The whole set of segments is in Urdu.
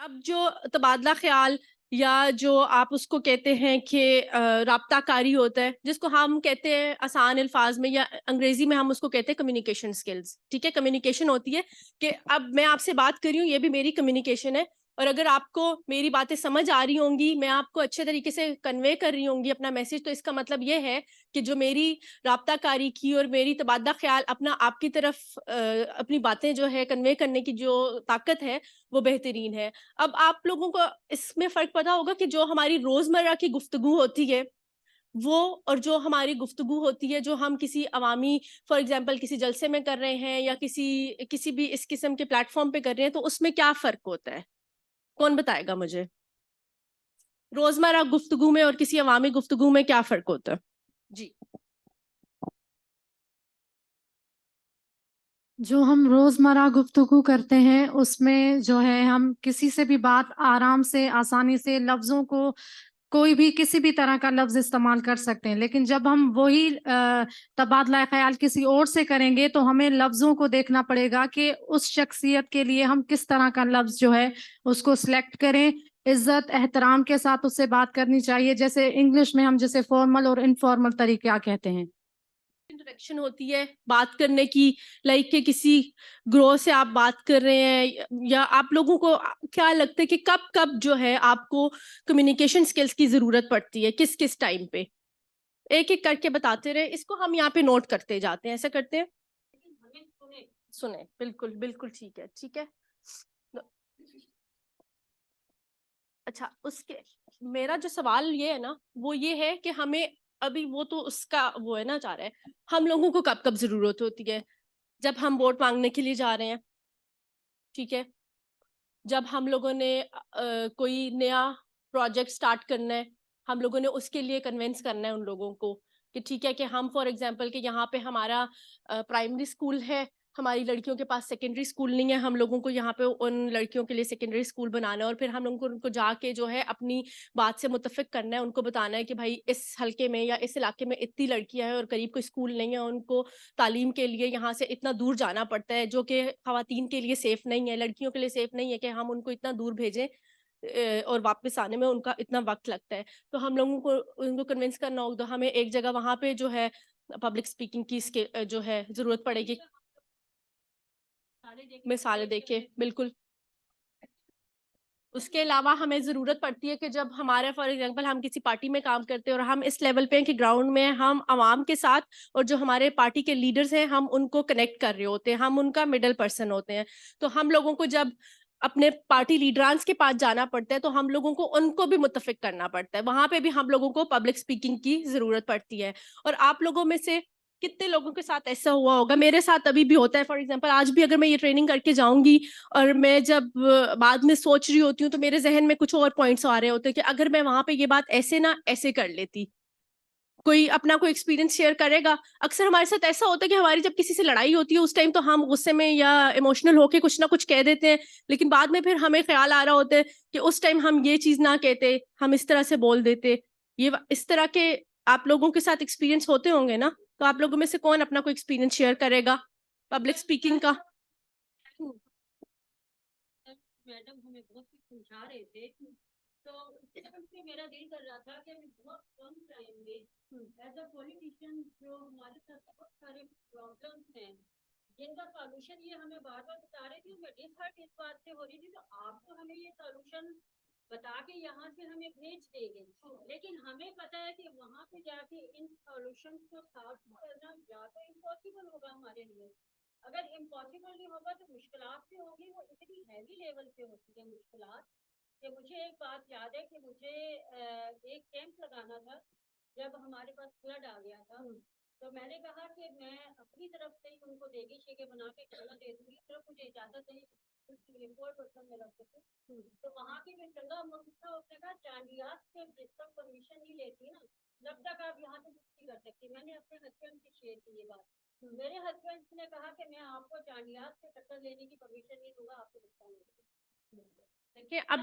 اب جو تبادلہ خیال یا جو آپ اس کو کہتے ہیں کہ رابطہ کاری ہوتا ہے، جس کو ہم کہتے ہیں آسان الفاظ میں یا انگریزی میں ہم اس کو کہتے ہیں کمیونیکیشن سکلز. ٹھیک ہے، کمیونیکیشن ہوتی ہے کہ اب میں آپ سے بات کر رہی ہوں، یہ بھی میری کمیونیکیشن ہے، اور اگر آپ کو میری باتیں سمجھ آ رہی ہوں گی، میں آپ کو اچھے طریقے سے کنوے کر رہی ہوں گی اپنا میسج، تو اس کا مطلب یہ ہے کہ جو میری رابطہ کاری کی اور میری تبادلہ خیال اپنا آپ کی طرف اپنی باتیں جو ہے کنوے کرنے کی جو طاقت ہے وہ بہترین ہے. اب آپ لوگوں کو اس میں فرق پتا ہوگا کہ جو ہماری روزمرہ کی گفتگو ہوتی ہے وہ، اور جو ہماری گفتگو ہوتی ہے جو ہم کسی عوامی فار ایگزامپل کسی جلسے میں کر رہے ہیں یا کسی بھی اس قسم کے پلیٹ فارم پہ کر رہے ہیں، تو اس میں کیا فرق ہوتا ہے؟ کون بتائے گا مجھے؟ روزمرہ گفتگو میں اور کسی عوامی گفتگو میں کیا فرق ہوتا ہے؟ جی. جو ہم روزمرہ گفتگو کرتے ہیں اس میں جو ہے ہم کسی سے بھی بات آرام سے آسانی سے لفظوں کو کوئی بھی کسی بھی طرح کا لفظ استعمال کر سکتے ہیں، لیکن جب ہم وہی تبادلہ خیال کسی اور سے کریں گے تو ہمیں لفظوں کو دیکھنا پڑے گا کہ اس شخصیت کے لیے ہم کس طرح کا لفظ جو ہے اس کو سلیکٹ کریں. عزت احترام کے ساتھ اس سے بات کرنی چاہیے، جیسے انگلش میں ہم جیسے فارمل اور انفارمل طریقہ کہتے ہیں. انٹریکشن ہوتی ہے بات کرنے کی، لائک کہ کسی گروہ سے آپ بات کر رہے ہیں، یا آپ لوگوں کو کیا لگتا ہے کہ کب کب جو ہے آپ کو کمیونیکیشن سکلز کی ضرورت پڑتی ہے، کس کس ٹائم پہ؟ ایک ایک کر کے بتاتے رہے، اس کو ہم یہاں پہ نوٹ کرتے جاتے ہیں. ایسا کرتے ہیں؟ سنیں بالکل بالکل ٹھیک ہے ٹھیک ہے. اچھا، اس کے میرا جو سوال یہ ہے نا وہ یہ ہے کہ ہمیں ابھی وہ تو اس کا وہ ہے نا چاہ رہا ہے، ہم لوگوں کو کب کب ضرورت ہوتی ہے؟ جب ہم ووٹ مانگنے کے لیے جا رہے ہیں، ٹھیک ہے، جب ہم لوگوں نے کوئی نیا پروجیکٹ سٹارٹ کرنا ہے، ہم لوگوں نے اس کے لیے کنونس کرنا ہے ان لوگوں کو کہ ٹھیک ہے کہ ہم فار ایگزامپل کہ یہاں پہ ہمارا پرائمری اسکول ہے، ہماری لڑکیوں کے پاس سیکنڈری اسکول نہیں ہے، ہم لوگوں کو یہاں پہ ان لڑکیوں کے لیے سیکنڈری اسکول بنانا ہے، اور پھر ہم لوگوں کو ان کو جا کے جو ہے اپنی بات سے متفق کرنا ہے، ان کو بتانا ہے کہ بھائی اس حلقے میں یا اس علاقے میں اتنی لڑکیاں ہیں اور قریب کوئی اسکول نہیں ہے، ان کو تعلیم کے لیے یہاں سے اتنا دور جانا پڑتا ہے جو کہ خواتین کے لیے سیف نہیں ہے، لڑکیوں کے لیے سیف نہیں ہے کہ ہم ان کو اتنا دور بھیجیں اور واپس آنے میں ان کا اتنا وقت لگتا ہے. تو ہم لوگوں کو ان کو کنونس کرنا ہوگا تو ہمیں ایک جگہ وہاں پہ جو ہے پبلک اسپیکنگ کی جو ہے ضرورت پڑے گی. مثالیں دیکھے بالکل. اس کے علاوہ ہمیں ضرورت پڑتی ہے کہ جب ہمارے فار ایگزامپل ہم کسی پارٹی میں کام کرتے ہیں اور ہم اس لیول پہ ہیں کہ گراؤنڈ میں ہم عوام کے ساتھ اور جو ہمارے پارٹی کے لیڈرز ہیں ہم ان کو کنیکٹ کر رہے ہوتے ہیں، ہم ان کا مڈل پرسن ہوتے ہیں. تو ہم لوگوں کو جب اپنے پارٹی لیڈرانس کے پاس جانا پڑتا ہے تو ہم لوگوں کو ان کو بھی متفق کرنا پڑتا ہے، وہاں پہ بھی ہم لوگوں کو پبلک اسپیکنگ کی ضرورت پڑتی ہے. اور آپ لوگوں میں سے کتنے لوگوں کے ساتھ ایسا ہوا ہوگا؟ میرے ساتھ ابھی بھی ہوتا ہے. فار ایگزامپل آج بھی اگر میں یہ ٹریننگ کر کے جاؤں گی اور میں جب بعد میں سوچ رہی ہوتی ہوں تو میرے ذہن میں کچھ اور پوائنٹس آ رہے ہوتے ہیں کہ اگر میں وہاں پہ یہ بات ایسے نہ ایسے کر لیتی. کوئی اپنا کوئی ایکسپیرینس شیئر کرے گا؟ اکثر ہمارے ساتھ ایسا ہوتا ہے کہ ہماری جب کسی سے لڑائی ہوتی ہے اس ٹائم تو ہم غصے میں یا ایموشنل ہو کے کچھ نہ کچھ کہہ دیتے ہیں، لیکن بعد میں پھر ہمیں خیال آ رہا ہوتا ہے کہ اس ٹائم ہم یہ چیز نہ کہتے، ہم اس طرح سے بول دیتے. یہ اس طرح کے آپ لوگوں کے ساتھ ایکسپیرینس ہوتے ہوں گے نا؟ تو آپ لوگوں میں سے کون اپنا کوئی ایکسپیرینس شیئر کرے گا پبلک اسپیکنگ کا؟ میڈم ہمیں بہت کچھ سمجھا رہے تھے تو اس سے میرا دل کر رہا تھا کہ ہمیں بہت کم ٹائم میں ایز اے پولیٹیشین جو ہمارے ساتھ بہت سارے پرابلمس ہیں جن کا سالوشن یہ ہمیں بار بار بتا رہے تھے، میں ڈس ہرٹ اس بات سے ہو رہی تھی تو آپ تو ہمیں یہ سالوشن بتا کے یہاں سے ہمیں بھیج دیں گے، لیکن ہمیں پتا ہے کہ وہاں پہ جا کے ان سالوشن کو سالو کرنا یا تو امپاسبل ہوگا ہمارے لیے. اگر امپاسبل نہیں ہوگا تو مشکلات بھی ہوگی، وہ اتنی ہیوی لیول پہ ہوتی ہے مشکلات کہ مجھے ایک بات یاد ہے کہ مجھے ایک کیمپ لگانا تھا جب ہمارے پاس فلڈ آ گیا تھا. تو میں نے کہا کہ میں اپنی طرف سے ان کو دیگی شیکے بنا کے کھانا دے دوں گی، صرف مجھے اجازت نہیں میں رکھ سکتے. تو وہاں کی جو چنگا ملک تھا اس نے کہا چاندیات سے جس تک پرمیشن نہیں لیتی نا جب تک آپ یہاں سے کچھ نہیں کر سکتی. میں نے اپنے ہسبینڈ سے شیئر کی یہ بات. میرے ہسبینڈ نے کہا کہ میں آپ کو چاندیات سے ٹکر لینے کی پرمیشن نہیں دوں گا، آپ کو نقصان ہوگا. دیکھیں اب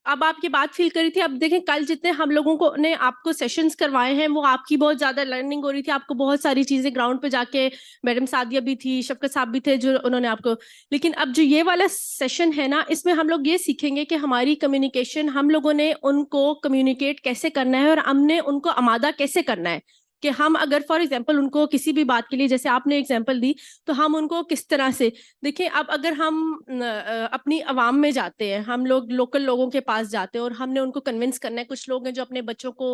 اب آپ یہ بات فیل کری تھی. اب دیکھیں کل جتنے ہم لوگوں کو نے آپ کو سیشنز کروائے ہیں وہ آپ کی بہت زیادہ لرننگ ہو رہی تھی. آپ کو بہت ساری چیزیں گراؤنڈ پہ جا کے, میڈم سعدیہ بھی تھی, شفقت صاحب بھی تھے جو انہوں نے آپ کو. لیکن اب جو یہ والا سیشن ہے نا, اس میں ہم لوگ یہ سیکھیں گے کہ ہماری کمیونیکیشن, ہم لوگوں نے ان کو کمیونیکیٹ کیسے کرنا ہے اور ہم نے ان کو آمادہ کیسے کرنا ہے. کہ ہم اگر فار ایگزامپل ان کو کسی بھی بات کے لیے, جیسے آپ نے ایگزامپل دی, تو ہم ان کو کس طرح سے دیکھیں. اب اگر ہم اپنی عوام میں جاتے ہیں, ہم لوگ لوکل لوگوں کے پاس جاتے ہیں اور ہم نے ان کو کنونس کرنا ہے. کچھ لوگ ہیں جو اپنے بچوں کو,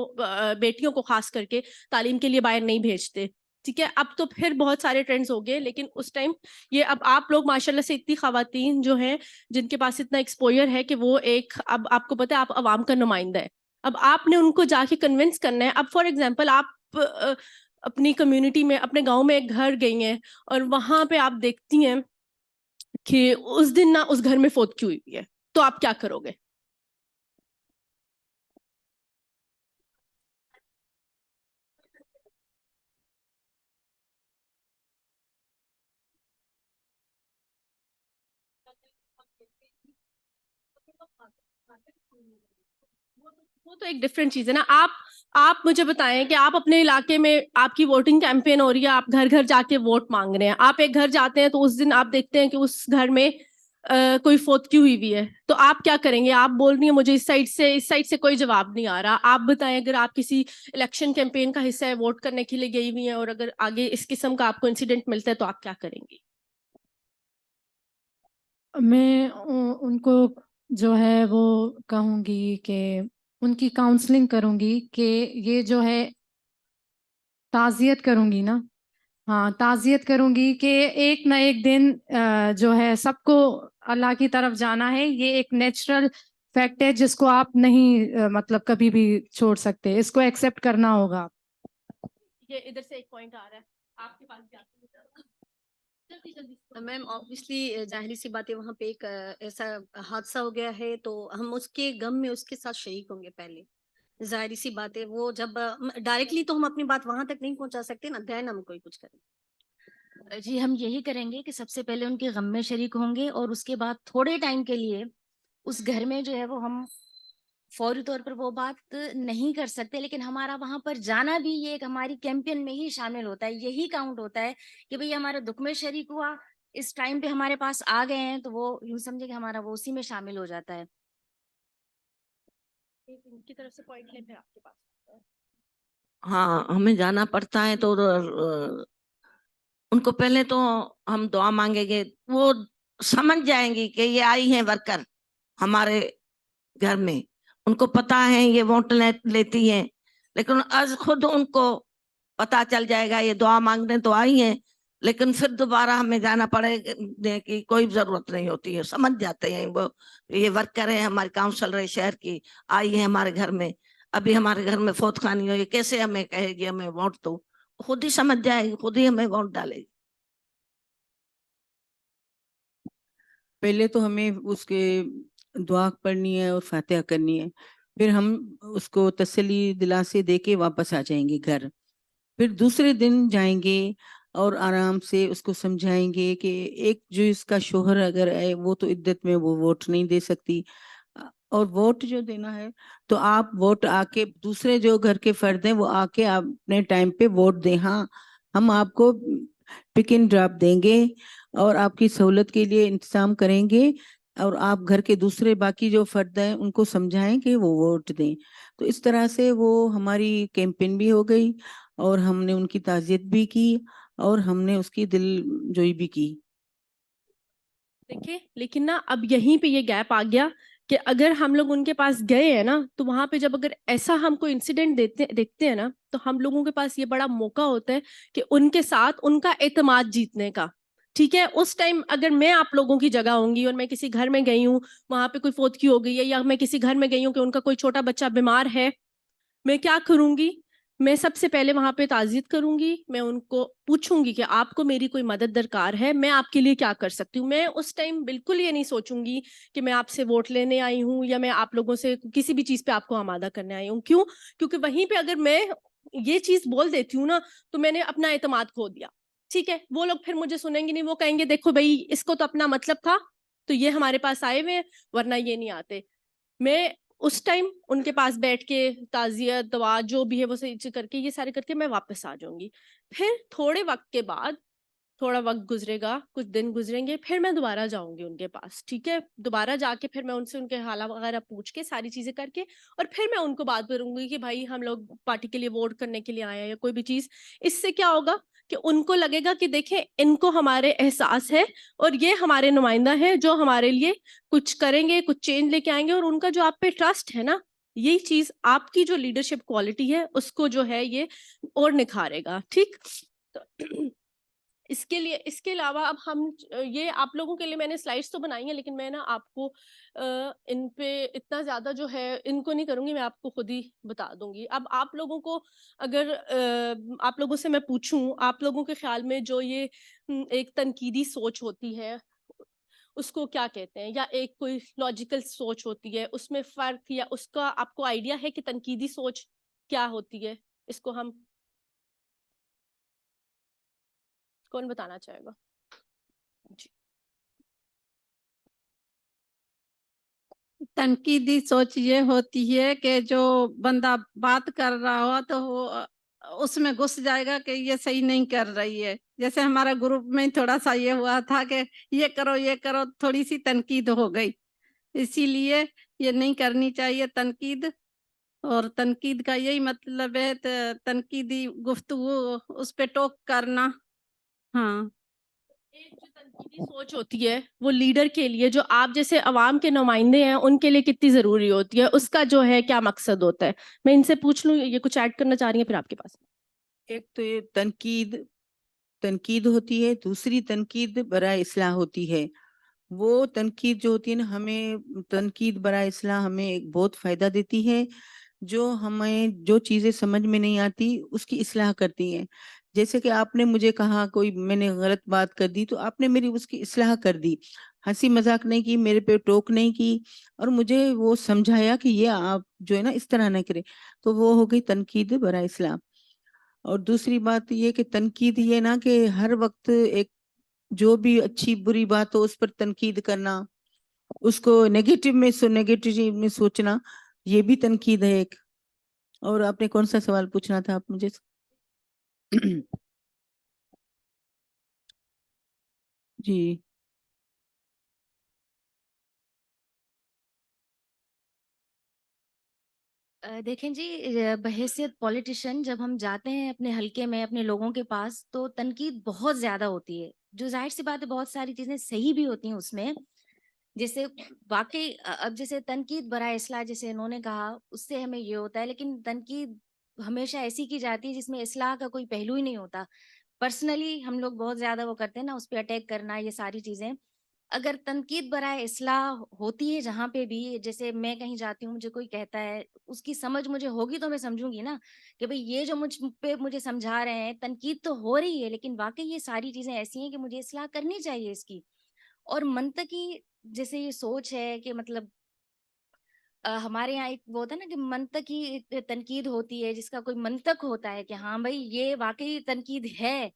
بیٹیوں کو خاص کر کے تعلیم کے لیے باہر نہیں بھیجتے, ٹھیک ہے. اب تو پھر بہت سارے ٹرینڈز ہو گئے, لیکن اس ٹائم یہ, اب آپ لوگ ماشاءاللہ سے اتنی خواتین جو ہیں جن کے پاس اتنا ایکسپوئر ہے کہ وہ ایک, اب آپ کو پتہ ہے آپ عوام کا نمائندہ ہے. اب آپ نے ان کو جا کے کنونس کرنا ہے. اب فار ایگزامپل آپ اپنی کمیونٹی میں, اپنے گاؤں میں ایک گھر گئی ہیں اور وہاں پہ آپ دیکھتی ہیں کہ اس دن نہ اس گھر میں فوت کی ہوئی ہے, تو آپ کیا کرو گے؟ وہ تو ایک ڈفرینٹ چیز ہے نا. آپ مجھے بتائیں کہ آپ اپنے علاقے میں, آپ کی ووٹنگ کیمپین ہو رہی ہے, آپ گھر گھر جا کے ووٹ مانگ رہے ہیں, آپ ایک گھر جاتے ہیں تو اس دن آپ دیکھتے ہیں کہ اس گھر میں کوئی فوت کی ہوئی ہے, تو آپ کیا کریں گے؟ آپ بول رہی ہیں مجھے اس سائڈ سے کوئی جواب نہیں آ رہا. آپ بتائیں اگر آپ کسی الیکشن کیمپین کا حصہ ہے, ووٹ کرنے کے لیے گئی ہوئی ہیں, اور اگر آگے اس قسم کا آپ کو انسیڈنٹ ملتا ہے تو آپ کیا کریں گی؟ میں ان کو جو ہے وہ کہوں گی کہ ان کی کاؤنسلنگ کروں گی کہ یہ جو ہے تعزیت کروں گی نا, ہاں تعزیت کروں گی کہ ایک نہ ایک دن جو ہے سب کو اللہ کی طرف جانا ہے. یہ ایک نیچرل فیکٹ ہے جس کو آپ نہیں مطلب کبھی بھی چھوڑ سکتے, اس کو ایکسیپٹ کرنا ہوگا. یہ ادھر سے ایک پوائنٹ آ رہا ہے آپ کے پاس, میم آبویسلی ظاہری سی بات ہے, وہاں پہ ایک ایسا حادثہ ہو گیا ہے تو ہم اس کے غم میں اس کے ساتھ شریک ہوں گے. پہلے ظاہری سی بات ہے, وہ جب ڈائریکٹلی تو ہم اپنی بات وہاں تک نہیں پہنچا سکتے نا, دین ہم کوئی کچھ کریں. جی ہم یہی کریں گے کہ سب سے پہلے ان کے غم میں شریک ہوں گے, اور اس کے بعد تھوڑے ٹائم کے لیے اس گھر میں جو ہے وہ ہم فوری طور پر وہ بات نہیں کر سکتے, لیکن ہمارا وہاں پر جانا بھی یہ ایک ہماری کیمپین میں ہی شامل ہوتا ہے. یہی کاؤنٹ ہوتا ہے کہ بھئی ہمارے دکھ میں شریک ہوا, اس ٹائم پہ ہمارے پاس آ گئے ہیں, تو وہ یوں سمجھے کہ ہمارا وہ اسی میں شامل ہو جاتا ہے. کی طرف سے پوائنٹ لے پھر آپ کے پاس. ہاں ہمیں جانا پڑتا ہے تو ان کو پہلے تو ہم دعا مانگیں گے, وہ سمجھ جائیں گی کہ یہ آئی ہیں ورکر ہمارے گھر میں, ان کو پتا ہے یہ ووٹ لیتی ہیں, لیکن از خود ان کو پتا چل جائے گا یہ دعا مانگنے تو آئی ہیں, لیکن پھر دوبارہ ہمیں جانا پڑے کہ کوئی ضرورت نہیں ہوتی ہے. سمجھ جاتے ہیں وہ یہ ورکر ہے ہماری کاؤنسلر شہر کی, آئی ہے ہمارے گھر میں, ابھی ہمارے گھر میں فوت خانی ہوئی, کیسے ہمیں کہے گی ہمیں ووٹ دو, خود ہی سمجھ جائے گی, خود ہی ہمیں ووٹ ڈالے گی. پہلے تو ہمیں اس کے دعا پڑھنی ہے اور فاتحہ کرنی ہے, پھر ہم اس کو تسلی دلاسے دے کے واپس آ جائیں گے گھر. پھر دوسرے دن جائیں گے اور آرام سے اس کو سمجھائیں گے کہ ایک جو اس کا شوہر اگر ہے وہ تو عدت میں وہ ووٹ نہیں دے سکتی, اور ووٹ جو دینا ہے تو آپ ووٹ آ کے, دوسرے جو گھر کے فرد ہیں وہ آ کے اپنے ٹائم پہ ووٹ دیں. ہاں ہم آپ کو پک اینڈ ڈراپ دیں گے اور آپ کی سہولت کے لیے انتظام کریں گے, اور آپ گھر کے دوسرے باقی جو فرد ہیں ان کو سمجھائیں کہ وہ ووٹ دیں. تو اس طرح سے وہ ہماری کیمپین بھی ہو گئی, اور ہم نے ان کی تعزیت بھی کی, اور ہم نے اس کی دل جوئی بھی کی. دیکھیں لیکن نا اب یہیں پہ یہ گیپ آ گیا کہ اگر ہم لوگ ان کے پاس گئے ہیں نا, تو وہاں پہ جب اگر ایسا ہم کو انسیڈنٹ دیکھتے ہیں نا, تو ہم لوگوں کے پاس یہ بڑا موقع ہوتا ہے کہ ان کے ساتھ ان کا اعتماد جیتنے کا. ٹھیک ہے, اس ٹائم اگر میں آپ لوگوں کی جگہ ہوں گی اور میں کسی گھر میں گئی ہوں, وہاں پہ کوئی فوت کی ہو گئی ہے, یا میں کسی گھر میں گئی ہوں کہ ان کا کوئی چھوٹا بچہ بیمار ہے, میں کیا کروں گی؟ میں سب سے پہلے وہاں پہ تعزیت کروں گی, میں ان کو پوچھوں گی کہ آپ کو میری کوئی مدد درکار ہے, میں آپ کے لیے کیا کر سکتی ہوں. میں اس ٹائم بالکل یہ نہیں سوچوں گی کہ میں آپ سے ووٹ لینے آئی ہوں, یا میں آپ لوگوں سے کسی بھی چیز پہ آپ کو آمادہ کرنے آئی ہوں. کیوں؟ کیونکہ وہیں پہ اگر میں یہ چیز بول دیتی ہوں نا, تو میں نے اپنا اعتماد کھو دیا. ٹھیک ہے, وہ لوگ پھر مجھے سنیں گے نہیں, وہ کہیں گے دیکھو بھائی اس کو تو اپنا مطلب تھا تو یہ ہمارے پاس آئے ہوئے ہیں, ورنہ یہ نہیں آتے. میں اس ٹائم ان کے پاس بیٹھ کے تعزیت دعا جو بھی ہے وہ صحیح کر کے یہ سارے کر کے میں واپس آ جاؤں گی. پھر تھوڑے وقت کے بعد تھوڑا وقت گزرے گا, کچھ دن گزریں گے, پھر میں دوبارہ جاؤں گی ان کے پاس, ٹھیک ہے, دوبارہ جا کے پھر میں ان سے ان کے حالات وغیرہ پوچھ کے ساری چیزیں کر کے اور پھر میں ان کو بات کروں گی کہ بھائی ہم لوگ پارٹی کے لیے ووٹ کرنے کے لیے آئے ہیں یا کوئی بھی چیز. اس سے کیا ہوگا کہ ان کو لگے گا کہ دیکھیں ان کو ہمارے احساس ہے اور یہ ہمارے نمائندہ ہیں جو ہمارے لیے کچھ کریں گے, کچھ چینج لے کے آئیں گے, اور ان کا جو آپ پہ ٹرسٹ ہے نا, یہی چیز آپ کی جو لیڈرشپ کوالٹی ہے اس کو جو ہے یہ اور نکھارے گا. ٹھیک, تو اس کے علاوہ اب ہم یہ آپ لوگوں کے لیے میں نے سلائڈس تو بنائی ہیں, لیکن میں نا آپ کو ان پہ اتنا زیادہ جو ہے ان کو نہیں کروں گی, میں آپ کو خود ہی بتا دوں گی. اب آپ لوگوں کو اگر آپ لوگوں سے میں پوچھوں, آپ لوگوں کے خیال میں جو یہ ایک تنقیدی سوچ ہوتی ہے اس کو کیا کہتے ہیں, یا ایک کوئی لاجیکل سوچ ہوتی ہے, اس میں فرق یا اس کا آپ کو آئیڈیا ہے کہ تنقیدی سوچ کیا ہوتی ہے؟ اس کو ہم کون بتانا چاہے گا؟ جی. تنقیدی سوچ یہ ہوتی ہے کہ جو بندہ بات کر رہا ہو تو وہ اس میں گھس جائے گا کہ یہ صحیح نہیں کر رہی ہے. جیسے ہمارا گروپ میں تھوڑا سا یہ ہوا تھا کہ یہ کرو, تھوڑی سی تنقید ہو گئی, اسی لیے یہ نہیں کرنی چاہیے تنقید. اور تنقید کا یہی مطلب ہے تنقیدی گفتگو, اس پہ ٹوک کرنا. ہاں, ایک جو تنقیدی سوچ ہوتی ہے وہ لیڈر کے لیے, جو آپ جیسے عوام کے نمائندے ہیں ان کے لیے کتنی ضروری ہوتی ہے, اس کا جو ہے کیا مقصد ہوتا ہے؟ میں ان سے پوچھ لوں, یہ کچھ ایڈ کرنا چاہ رہی ہیں پھر آپ کے پاس. ایک تو یہ تنقید ہوتی ہے, دوسری تنقید برائے اصلاح ہوتی ہے. وہ تنقید جو ہوتی ہے نا, ہمیں تنقید برائے اصلاح ہمیں ایک بہت فائدہ دیتی ہے. جو ہمیں جو چیزیں سمجھ میں نہیں آتی اس کی اصلاح کرتی ہیں. جیسے کہ آپ نے مجھے کہا کوئی میں نے غلط بات کر دی تو آپ نے میری اس کی اصلاح کر دی, ہنسی مذاق نہیں کی, میرے پہ ٹوک نہیں کی, اور مجھے وہ سمجھایا کہ یہ آپ جو ہے نا اس طرح نہ کرے. تو وہ ہو گئی تنقید برائے اصلاح. اور دوسری بات یہ کہ تنقید یہ نا کہ ہر وقت ایک جو بھی اچھی بری بات ہو اس پر تنقید کرنا, اس کو نیگیٹو میں سوچنا, یہ بھی تنقید ہے ایک. اور آپ نے کون سا سوال پوچھنا تھا آپ مجھے؟ جی دیکھیں جی, بحیثیت پولیٹیشین جب ہم جاتے ہیں اپنے حلقے میں اپنے لوگوں کے پاس تو تنقید بہت زیادہ ہوتی ہے, جو ظاہر سی بات ہے بہت ساری چیزیں صحیح بھی ہوتی ہیں اس میں. جیسے واقعی اب جیسے تنقید برائے اصلاح جیسے انہوں نے کہا, اس سے ہمیں یہ ہوتا ہے, لیکن تنقید ہمیشہ ایسی کی جاتی ہے جس میں اصلاح کا کوئی پہلو ہی نہیں ہوتا. پرسنلی ہم لوگ بہت زیادہ وہ کرتے ہیں نا, اس پہ اٹیک کرنا, یہ ساری چیزیں. اگر تنقید برائے اصلاح ہوتی ہے جہاں پہ بھی, جیسے میں کہیں جاتی ہوں, مجھے کوئی کہتا ہے, اس کی سمجھ مجھے ہوگی تو میں سمجھوں گی نا کہ بھئی یہ جو مجھے سمجھا رہے ہیں, تنقید تو ہو رہی ہے لیکن واقعی یہ ساری چیزیں ایسی ہیں کہ مجھے اصلاح کرنی چاہیے اس کی. اور منطقی جیسے یہ سوچ ہے کہ مطلب ہمارے یہاں ایک وہ ہوتا ہے نا کہ منطقی تنقید ہوتی ہے, جس کا کوئی منطق ہوتا ہے کہ ہاں بھائی یہ واقعی تنقید ہے,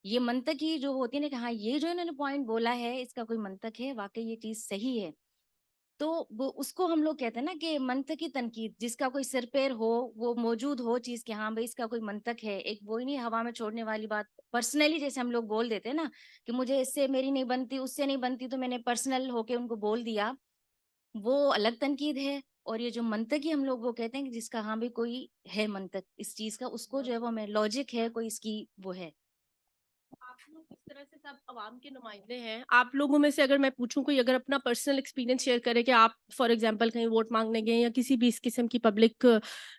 یہ منطقی جو ہوتی ہے نا کہ ہاں یہ جو انہوں نے پوائنٹ بولا ہے اس کا کوئی منطق ہے, واقعی یہ چیز صحیح ہے. تو وہ اس کو ہم لوگ کہتے ہیں نا کہ منطقی تنقید, جس کا کوئی سر پیر ہو, وہ موجود ہو چیز کہ ہاں بھائی اس کا کوئی منطق ہے. ایک وہی نہیں ہوا میں چھوڑنے والی بات, پرسنلی جیسے ہم لوگ بول دیتے ہیں نا کہ مجھے اس سے میری نہیں بنتی, اس سے نہیں بنتی, تو میں نے پرسنل ہو کے ان کو بول دیا, وہ الگ تنقید ہے. اور یہ جو منطقی ہم لوگ وہ کہتے ہیں کہ جس کا ہاں بھی کوئی ہے منطق اس چیز کا, اس کو جو ہے وہ ہمیں لاجک ہے, کوئی اس کی وہ ہے. آپ لوگ اس طرح سے سب عوام کے نمائندے ہیں, آپ لوگوں میں سے اگر میں پوچھوں کوئی اگر اپنا پرسنل ایکسپیرینس شیئر کرے کہ آپ فار ایگزامپل کہیں ووٹ مانگنے گئے یا کسی بھی اس قسم کی پبلک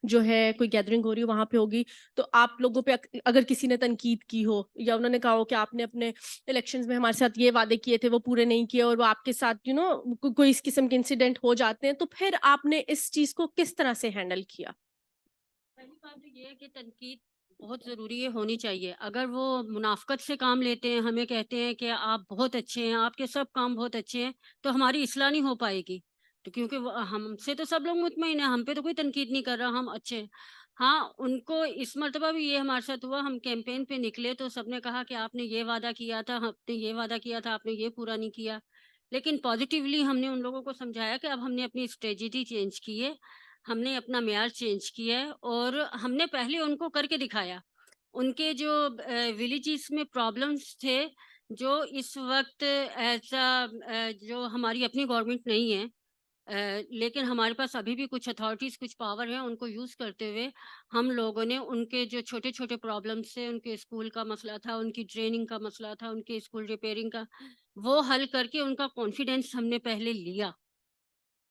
جو ہے کوئی گیدرنگ ہو رہی ہے وہاں پہ ہوگی, تو آپ لوگوں پہ اگر کسی نے تنقید کی ہو یا انہوں نے کہا ہو کہ آپ نے اپنے الیکشنز میں ہمارے ساتھ یہ وعدے کیے تھے وہ پورے نہیں کیے, اور وہ آپ کے ساتھ کوئی اس قسم کے انسیڈنٹ ہو جاتے ہیں, تو پھر آپ نے اس چیز کو کس طرح سے ہینڈل کیا؟ پہلی بات تو یہ ہے کہ تنقید بہت ضروری ہے, ہونی چاہیے. اگر وہ منافقت سے کام لیتے ہیں, ہمیں کہتے ہیں کہ آپ بہت اچھے ہیں, آپ کے سب کام بہت اچھے ہیں, تو ہماری اصلاح نہیں ہو پائے گی. تو کیونکہ ہم سے تو سب لوگ مطمئن ہیں, ہم پہ تو کوئی تنقید نہیں کر رہا, ہم اچھے ہیں. ہاں, ان کو اس مرتبہ بھی یہ ہمارے ساتھ ہوا, ہم کیمپین پہ نکلے تو سب نے کہا کہ آپ نے یہ وعدہ کیا تھا, آپ نے یہ وعدہ کیا تھا, آپ نے یہ پورا نہیں کیا. لیکن پازیٹیولی ہم نے ان لوگوں کو سمجھایا کہ اب ہم نے اپنی اسٹریٹجی چینج کی ہے, ہم نے اپنا معیار چینج کیا ہے, اور ہم نے پہلے ان کو کر کے دکھایا. ان کے جو ولیجز میں پرابلمس تھے, جو اس وقت ایز جو ہماری اپنی گورنمنٹ نہیں ہے, لیکن ہمارے پاس ابھی بھی کچھ اتھارٹیز, کچھ پاور ہیں, ان کو یوز کرتے ہوئے ہم لوگوں نے ان کے جو چھوٹے چھوٹے پرابلمس تھے, ان کے اسکول کا مسئلہ تھا, ان کی ٹریننگ کا مسئلہ تھا, ان کے اسکول ریپیئرنگ کا, وہ حل کر کے ان کا کانفیڈینس ہم نے پہلے لیا.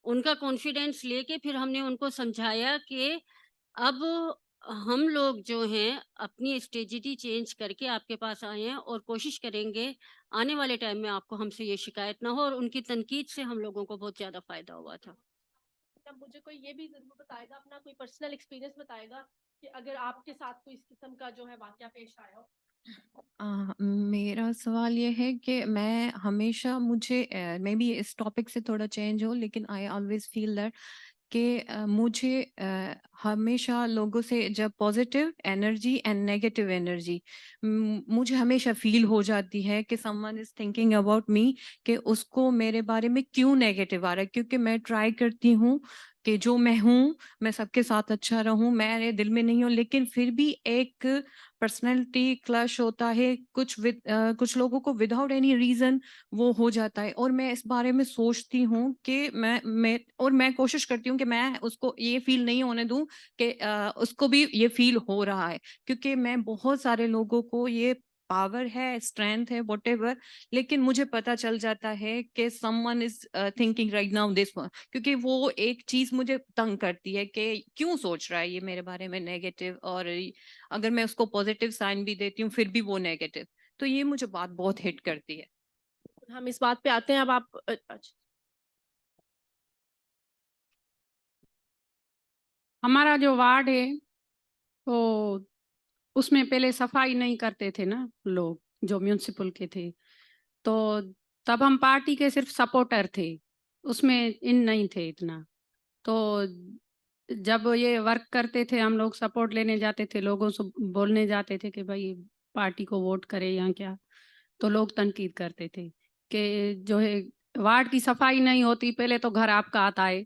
ان کا کانفیڈینس لے کے پھر ہم نے ان کو سمجھایا کہ اب ہم لوگ جو ہیں اپنی اسٹریٹجی چینج کر کے آپ کے پاس آئے ہیں, اور کوشش کریں گے آنے والے ٹائم میں آپ کو ہم سے یہ شکایت نہ ہو. اور ان کی تنقید سے ہم لوگوں کو بہت زیادہ فائدہ ہوا تھا. اب مجھے کوئی یہ بھی ضرور بتائے گا, اپنا کوئی پرسنل ایکسپیرینس بتائے گا کہ اگر آپ کے ساتھ کوئی اس قسم کا جو ہے واقعہ پیش آیا ہو. میرا سوال یہ ہے کہ میں ہمیشہ میں بھی اس ٹاپک سے تھوڑا چینج ہوں, لیکن آئی آلویز فیل دیٹ کہ مجھے ہمیشہ لوگوں سے جب positive energy and negative energy مجھے ہمیشہ فیل ہو جاتی ہے کہ some one is thinking about me, کہ اس کو میرے بارے میں کیوں نیگیٹو آ رہا ہے, کیونکہ میں ٹرائی کرتی ہوں کہ جو میں ہوں میں سب کے ساتھ اچھا رہوں, میرے دل میں نہیں ہوں, لیکن پھر بھی ایک پرسنالٹی کلش ہوتا ہے, کچھ لوگوں کو وداؤٹ اینی ریزن وہ ہو جاتا ہے, اور میں اس بارے میں سوچتی ہوں کہ میں کوشش کرتی ہوں کہ میں اس کو یہ فیل نہیں ہونے دوں کہ اس کو بھی یہ فیل ہو رہا ہے, کیونکہ میں بہت سارے لوگوں کو یہ پاور ہے, اسٹرینتھ ہے, واٹ ایور, لیکن مجھے پتا چل جاتا ہے کہ some one is thinking right now this one, کیونکہ وہ ایک چیز مجھے تنگ کرتی ہے کہ کیوں سوچ رہا ہے یہ میرے بارے میں نیگیٹو, اور اگر میں اس کو پازیٹیو سائن بھی دیتی ہوں پھر بھی وہ نیگیٹو, تو یہ مجھے بات بہت ہٹ کرتی ہے. ہم اس بات پہ آتے ہیں. اب آپ ہمارا جو وارڈ ہے تو اس میں پہلے صفائی نہیں کرتے تھے نا لوگ جو میونسپل کے تھے, تو تب ہم پارٹی کے صرف سپورٹر تھے, اس میں ان نہیں تھے اتنا. تو جب یہ ورک کرتے تھے ہم لوگ سپورٹ لینے جاتے تھے, لوگوں سے بولنے جاتے تھے کہ بھائی پارٹی کو ووٹ کرے یا کیا, تو لوگ تنقید کرتے تھے کہ جو ہے وارڈ کی صفائی نہیں ہوتی, پہلے تو گھر آپ کا آتا ہے,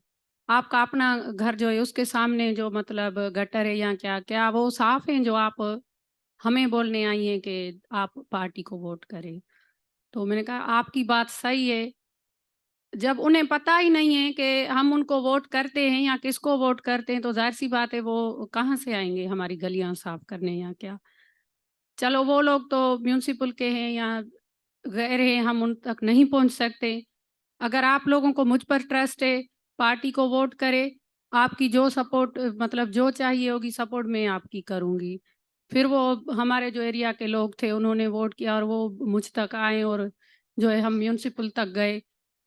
آپ کا اپنا گھر جو ہے اس کے سامنے جو مطلب گٹر ہے یا کیا وہ صاف ہیں جو آپ ہمیں بولنے آئی ہیں کہ آپ پارٹی کو ووٹ کریں. تو میں نے کہا آپ کی بات صحیح ہے, جب انہیں پتہ ہی نہیں ہے کہ ہم ان کو ووٹ کرتے ہیں یا کس کو ووٹ کرتے ہیں, تو ظاہر سی بات ہے وہ کہاں سے آئیں گے ہماری گلیاں صاف کرنے یا کیا. چلو وہ لوگ تو میونسپل کے ہیں یا غیر ہیں, ہم ان تک نہیں پہنچ سکتے. اگر آپ لوگوں کو مجھ پر ٹرسٹ ہے, پارٹی کو ووٹ کرے, آپ کی جو سپورٹ مطلب جو چاہیے ہوگی سپورٹ میں آپ کی کروں گی. پھر وہ ہمارے جو ایریا کے لوگ تھے انہوں نے ووٹ کیا اور وہ مجھ تک آئے, اور جو ہے ہم میونسپل تک گئے,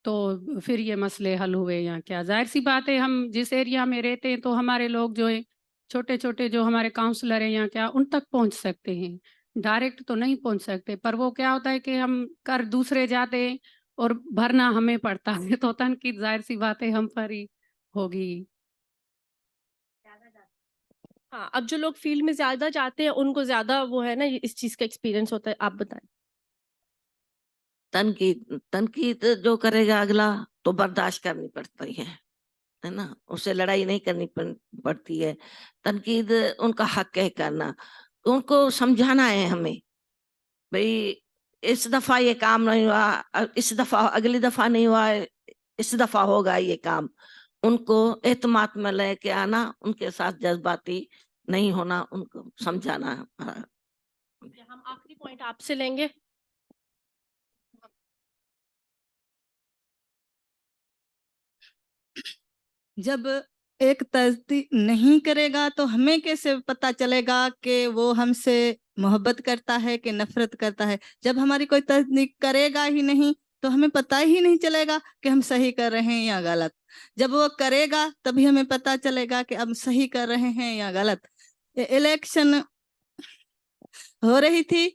تو پھر یہ مسئلے حل ہوئے یا کیا. ظاہر سی بات ہے ہم جس ایریا میں رہتے ہیں تو ہمارے لوگ جو ہیں چھوٹے چھوٹے جو ہمارے کاؤنسلر ہیں یا کیا ان تک پہنچ سکتے ہیں, ڈائریکٹ تو نہیں پہنچ سکتے. پر وہ کیا ہوتا ہے کہ ہم کر دوسرے جاتے ہیں اور بھرنا ہمیں پڑتا ہے, تو تنقید ظاہر سی بات ہے ہم پر ہی ہوگی. ہاں, اب جو لوگ فیلڈ میں زیادہ جاتے ہیں ان کو زیادہ وہ ہے نا اس چیز کا ایکسپیرینس ہوتا ہے. آپ بتائیں. تنقید جو کرے گا اگلا تو برداشت کرنی پڑتی ہے نا, اسے لڑائی نہیں کرنی پڑتی ہے. تنقید ان کا حق ہے کرنا, ان کو سمجھانا ہے ہمیں, بھئی اس دفعہ یہ کام نہیں ہوا, اس دفعہ اگلی دفعہ نہیں ہوا, اس دفعہ ہوگا یہ کام. ان کو اعتماد میں لے کے آنا, ان کے ساتھ جذباتی نہیں ہونا, ان کو سمجھانا. ہم آخری پوائنٹ آپ سے لیں گے. جب ایک تصدیق نہیں کرے گا تو ہمیں کیسے پتا چلے گا کہ وہ ہم سے محبت کرتا ہے کہ نفرت کرتا ہے. جب ہماری کوئی تصدیق کرے گا ہی نہیں تو ہمیں پتہ ہی نہیں چلے گا کہ ہم صحیح کر رہے ہیں یا غلط. جب وہ کرے گا تبھی ہمیں پتہ چلے گا کہ ہم صحیح کر رہے ہیں یا غلط. الیکشن ہو رہی تھی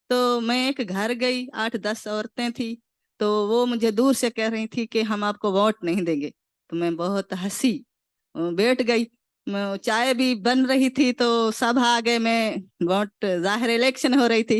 تو میں ایک گھر گئی, 8-10 عورتیں تھی, تو وہ مجھے دور سے کہہ رہی تھی کہ ہم آپ کو ووٹ نہیں دیں گے. تو میں بہت ہنسی, بیٹھ گئی. چائے بھی بن رہی تھی تو سب آ گئے, میں ووٹ ظاہر الیکشن ہو رہی تھی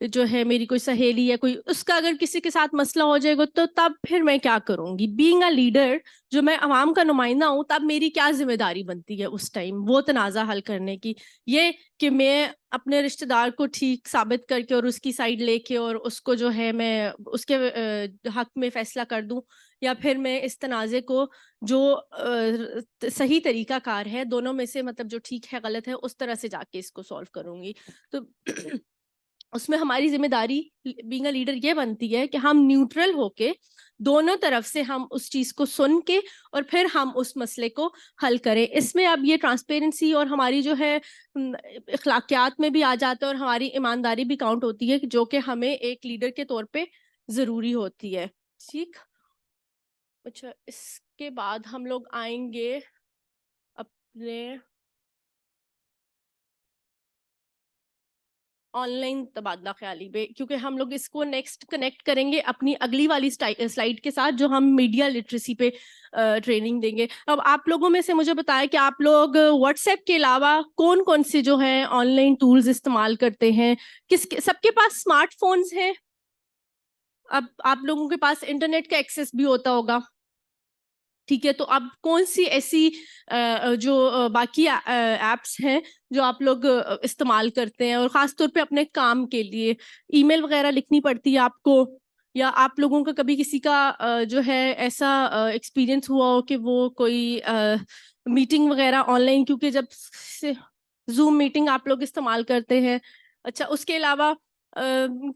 جو ہے میری کوئی سہیلی یا کوئی اس کا اگر کسی کے ساتھ مسئلہ ہو جائے گا تو تب پھر میں کیا کروں گی؟ بینگ اے لیڈر، جو میں عوام کا نمائندہ ہوں، تب میری کیا ذمہ داری بنتی ہے اس ٹائم وہ تنازع حل کرنے کی؟ یہ کہ میں اپنے رشتہ دار کو ٹھیک ثابت کر کے اور اس کی سائڈ لے کے اور اس کو جو ہے میں اس کے حق میں فیصلہ کر دوں، یا پھر میں اس تنازع کو جو صحیح طریقہ کار ہے دونوں میں سے، مطلب جو ٹھیک ہے غلط ہے، اس طرح سے جا کے اس کو سولو کروں گی؟ تو اس میں ہماری ذمہ داری بینگ اے لیڈر یہ بنتی ہے کہ ہم نیوٹرل ہو کے دونوں طرف سے ہم اس چیز کو سن کے اور پھر ہم اس مسئلے کو حل کریں. اس میں اب یہ ٹرانسپیرنسی اور ہماری جو ہے اخلاقیات میں بھی آ جاتا ہے اور ہماری ایمانداری بھی کاؤنٹ ہوتی ہے، جو کہ ہمیں ایک لیڈر کے طور پہ ضروری ہوتی ہے. ٹھیک. اچھا، اس کے بعد ہم لوگ آئیں گے اپنے آن لائن تبادلہ خیالی پہ، کیونکہ ہم لوگ اس کو نیکسٹ کنیکٹ کریں گے اپنی اگلی والی سلائیڈ کے ساتھ، جو ہم میڈیا لٹریسی پہ ٹریننگ دیں گے. اب آپ لوگوں میں سے مجھے بتائیں کہ آپ لوگ واٹس ایپ کے علاوہ کون کون سے جو ہیں آن لائن ٹولز استعمال کرتے ہیں؟ سب کے پاس اسمارٹ فونز ہیں؟ اب آپ لوگوں کے پاس انٹرنیٹ کا ایکسیس بھی ہوتا ہوگا، ٹھیک ہے؟ تو اب کون سی ایسی جو باقی ایپس ہیں جو آپ لوگ استعمال کرتے ہیں، اور خاص طور پہ اپنے کام کے لیے ای میل وغیرہ لکھنی پڑتی ہے آپ کو، یا آپ لوگوں کا کبھی کسی کا جو ہے ایسا ایکسپیرینس ہوا ہو کہ وہ کوئی میٹنگ وغیرہ آن لائن، کیونکہ جب زوم میٹنگ آپ لوگ استعمال کرتے ہیں. اچھا، اس کے علاوہ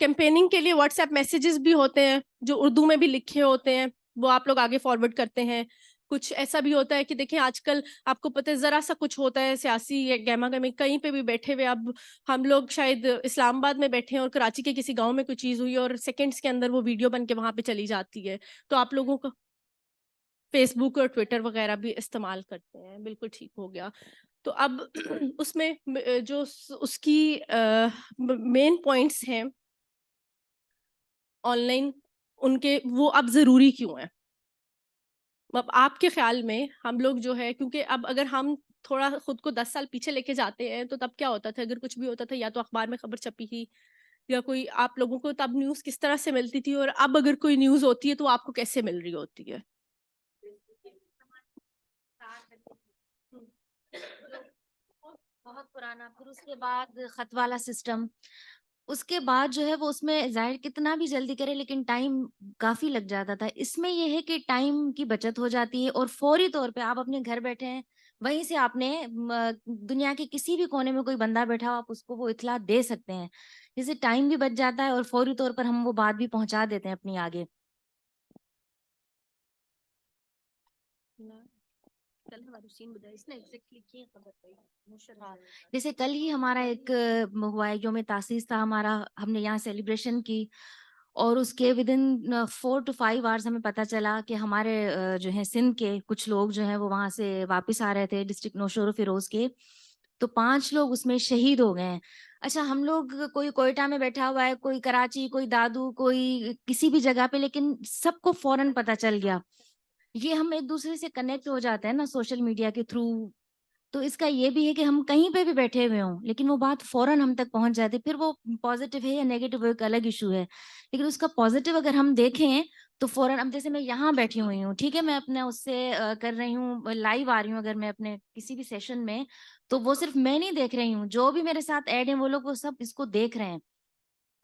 کیمپیننگ کے لیے واٹس ایپ میسیجز بھی ہوتے ہیں جو اردو میں بھی لکھے ہوتے ہیں، وہ آپ لوگ آگے فارورڈ کرتے ہیں. کچھ ایسا بھی ہوتا ہے کہ دیکھیں آج کل آپ کو پتہ ہے ذرا سا کچھ ہوتا ہے سیاسی یا گہما گہمی، کہیں پہ بھی بیٹھے ہوئے، اب ہم لوگ شاید اسلام آباد میں بیٹھے ہیں اور کراچی کے کسی گاؤں میں کوئی چیز ہوئی اور سیکنڈز کے اندر وہ ویڈیو بن کے وہاں پہ چلی جاتی ہے، تو آپ لوگوں کو فیس بک اور ٹویٹر وغیرہ بھی استعمال کرتے ہیں. بالکل ٹھیک ہو گیا. تو اب اس میں جو اس کی مین پوائنٹس ہیں آن لائن، ان کے وہ اب ضروری کیوں ہیں؟ اب آپ کے خیال میں ہم لوگ جو ہے، کیونکہ اب اگر ہم تھوڑا خود کو 10 سال پیچھے لے کے جاتے ہیں تو تب کیا ہوتا تھا؟ اگر کچھ بھی ہوتا تھا یا تو اخبار میں خبر چھپی تھی، یا کوئی آپ لوگوں کو تب نیوز کس طرح سے ملتی تھی، اور اب اگر کوئی نیوز ہوتی ہے تو آپ کو کیسے مل رہی ہوتی ہے؟ بہت پرانا. پھر اس کے بعد خط والا سسٹم، اس کے بعد جو ہے وہ اس میں ظاہر کتنا بھی جلدی کرے لیکن ٹائم کافی لگ جاتا تھا. اس میں یہ ہے کہ ٹائم کی بچت ہو جاتی ہے اور فوری طور پہ آپ اپنے گھر بیٹھے ہیں، وہیں سے آپ نے دنیا کے کسی بھی کونے میں کوئی بندہ بیٹھا ہو آپ اس کو وہ اطلاع دے سکتے ہیں، جس سے ٹائم بھی بچ جاتا ہے اور فوری طور پر ہم وہ بات بھی پہنچا دیتے ہیں اپنی آگے. جیسے کل ہی ہمارا ایک ہوا ہے یوم تاسیس تھا ہمارا، ہم نے یہاں سیلیبریشن کی، اور اس کے ودن 4 to 5 hours ہمیں پتہ چلا کہ ہمارے جو ہیں سندھ کے کچھ لوگ جو ہیں وہ وہاں سے واپس آ رہے تھے ڈسٹرکٹ نوشور و فیروز کے، تو 5 لوگ اس میں شہید ہو گئے ہیں. اچھا، ہم لوگ کوئی کوئٹہ میں بیٹھا ہوا ہے، کوئی کراچی، کوئی دادو، کوئی کسی بھی جگہ پہ، لیکن سب کو فوراً پتہ چل گیا. یہ ہم ایک دوسرے سے کنیکٹ ہو جاتے ہیں نا سوشل میڈیا کے تھرو. تو اس کا یہ بھی ہے کہ ہم کہیں پہ بھی بیٹھے ہوئے ہوں لیکن وہ بات فوراً ہم تک پہنچ جاتی. پھر وہ پازیٹیو ہے یا نیگیٹو ایک الگ ایشو ہے، لیکن اس کا پازیٹیو اگر ہم دیکھیں تو فوراً، اب جیسے میں یہاں بیٹھی ہوئی ہوں، ٹھیک ہے، میں اپنے اس سے کر رہی ہوں، لائیو آ رہی ہوں اگر میں اپنے کسی بھی سیشن میں، تو وہ صرف میں نہیں دیکھ رہی ہوں، جو بھی میرے ساتھ ایڈ ہیں وہ لوگ وہ سب اس کو دیکھ رہے ہیں.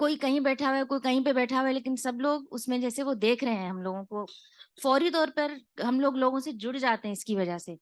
کوئی کہیں بیٹھا ہوا ہے، کوئی کہیں پہ بیٹھا ہوا ہے، لیکن سب لوگ اس میں جیسے وہ دیکھ رہے ہیں ہم لوگوں کو. فوری طور پر ہم لوگوں سے جڑ جاتے ہیں اس کی وجہ سے.